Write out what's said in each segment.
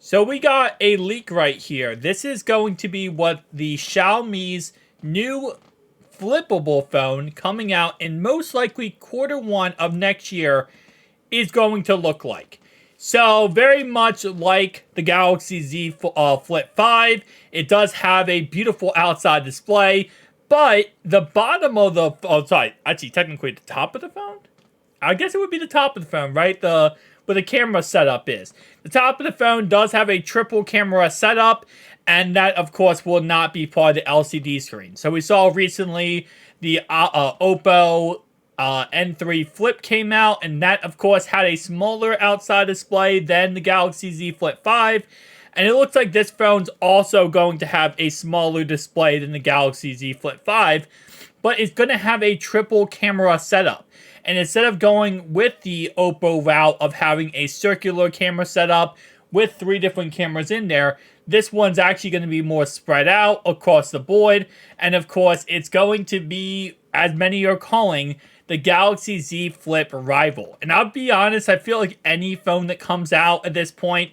So we got a leak right here. This is going to be what the Xiaomi's new flippable phone coming out in most likely Q1 of next year is going to look like. So very much like the Galaxy Z Flip 5, it does have a beautiful outside display, but the bottom of the, actually technically the top of the phone? I guess it would be the top of the phone, right? Where the camera setup is. The top of the phone does have a triple camera setup, and that, of course, will not be part of the LCD screen. So we saw recently the Oppo N3 Flip came out, and that, of course, had a smaller outside display than the Galaxy Z Flip 5. And it looks like this phone's also going to have a smaller display than the Galaxy Z Flip 5, but it's going to have a triple camera setup. And instead of going with the Oppo route of having a circular camera setup with 3 different cameras in there, this one's actually going to be more spread out across the board. And of course, it's going to be, as many are calling, the Galaxy Z Flip rival. And I'll be honest, I feel like any phone that comes out at this point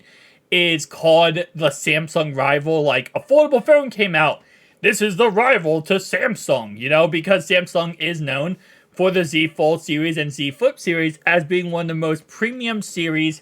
is called the Samsung rival. Like, a foldable phone came out. This is the rival to Samsung, because Samsung is known for the Z Fold series and Z Flip series as being one of the most premium series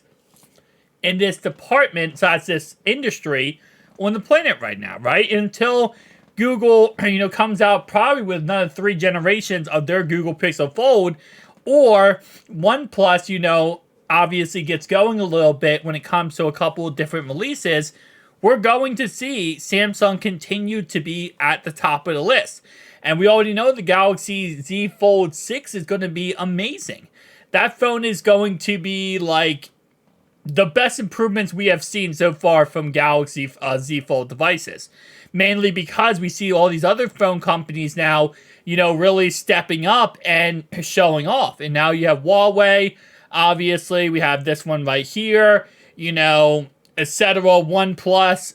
in this department, / this industry on the planet right now, right? Until Google, comes out probably with another 3 generations of their Google Pixel Fold, or OnePlus, obviously gets going a little bit when it comes to a couple of different releases, we're going to see Samsung continue to be at the top of the list. And we already know the Galaxy Z Fold 6 is going to be amazing. That phone is going to be like the best improvements we have seen so far from Galaxy Z Fold devices. Mainly because we see all these other phone companies now, really stepping up and showing off. And now you have Huawei, obviously. We have this one right here, etc. OnePlus,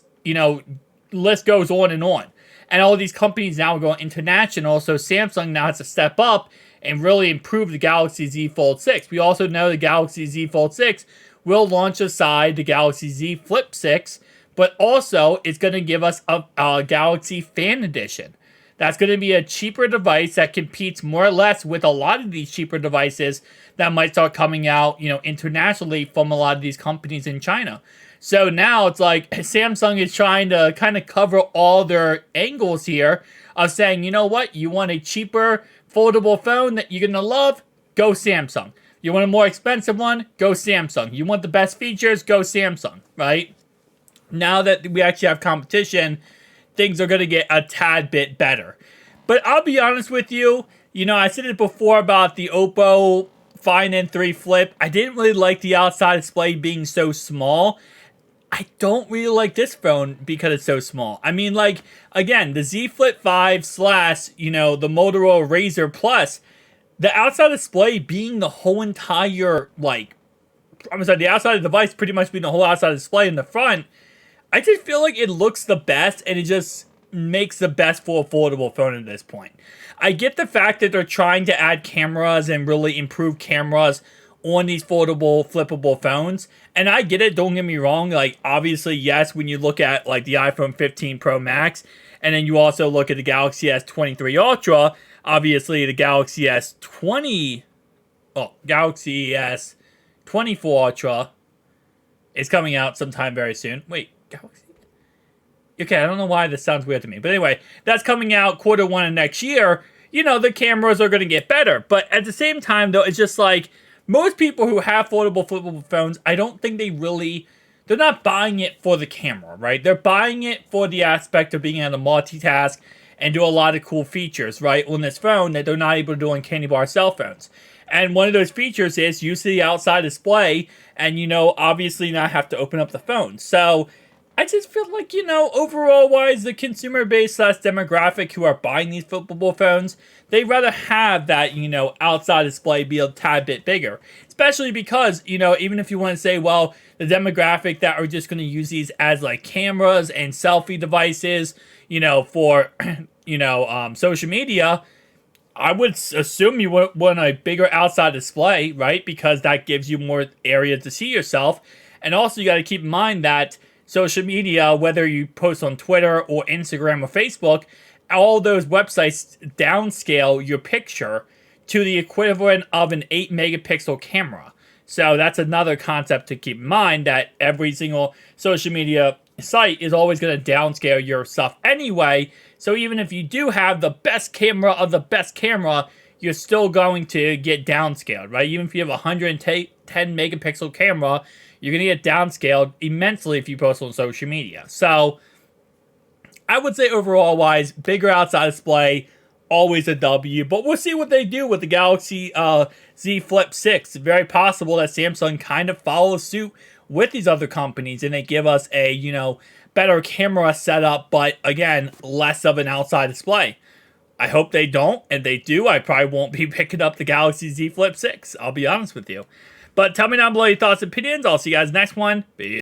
list goes on and on. And all these companies now are going international, so Samsung now has to step up and really improve the Galaxy Z Fold 6. We also know the Galaxy Z Fold 6 will launch aside the Galaxy Z Flip 6, but also it's going to give us a Galaxy Fan Edition. That's going to be a cheaper device that competes more or less with a lot of these cheaper devices that might start coming out, internationally from a lot of these companies in China. So now it's like Samsung is trying to kind of cover all their angles here of saying, you know what, you want a cheaper foldable phone that you're going to love? Go Samsung. You want a more expensive one? Go Samsung. You want the best features? Go Samsung, right? Now that we actually have competition, things are going to get a tad bit better. But I'll be honest with you, I said it before about the Oppo Find N3 Flip. I didn't really like the outside display being so small. I don't really like this phone because it's so small. I mean, like, again, the Z Flip 5 / the Motorola Razr Plus, the outside display being the whole entire, the outside of the device pretty much being the whole outside display in the front, I just feel like it looks the best and it just makes the best for a foldable phone at this point. I get the fact that they're trying to add cameras and really improve cameras on these foldable, flippable phones. And I get it, don't get me wrong. Like, obviously, yes, when you look at, the iPhone 15 Pro Max, and then you also look at the Galaxy S23 Ultra, obviously, the Galaxy Galaxy S24 Ultra is coming out sometime very soon. Wait, Galaxy? Okay, I don't know why this sounds weird to me. But anyway, that's coming out Q1 of next year. The cameras are going to get better. But at the same time, though, it's just like, most people who have foldable, flippable phones, I don't think they're not buying it for the camera, right? They're buying it for the aspect of being able to multitask and do a lot of cool features, right, on this phone that they're not able to do on candy bar cell phones. And one of those features is use the outside display and, obviously not have to open up the phone. So I just feel like, overall wise, the consumer base / demographic who are buying these flippable phones, they'd rather have that, outside display be a tad bit bigger. Especially because, even if you want to say, well, the demographic that are just going to use these as cameras and selfie devices, for, social media, I would assume you want a bigger outside display, right? Because that gives you more area to see yourself. And also you got to keep in mind that social media, whether you post on Twitter or Instagram or Facebook, all those websites downscale your picture to the equivalent of an 8 megapixel camera. So that's another concept to keep in mind, that every single social media site is always going to downscale your stuff anyway. So even if you do have the best camera of the best camera, you're still going to get downscaled, right? Even if you have a 110 megapixel camera, you're going to get downscaled immensely if you post on social media. So I would say overall wise, bigger outside display, always a W. But we'll see what they do with the Galaxy Z Flip 6. It's very possible that Samsung kind of follows suit with these other companies and they give us a, better camera setup, but again, less of an outside display. I hope they don't. If they do, I probably won't be picking up the Galaxy Z Flip 6. I'll be honest with you. But tell me down below your thoughts and opinions. I'll see you guys next one. Peace.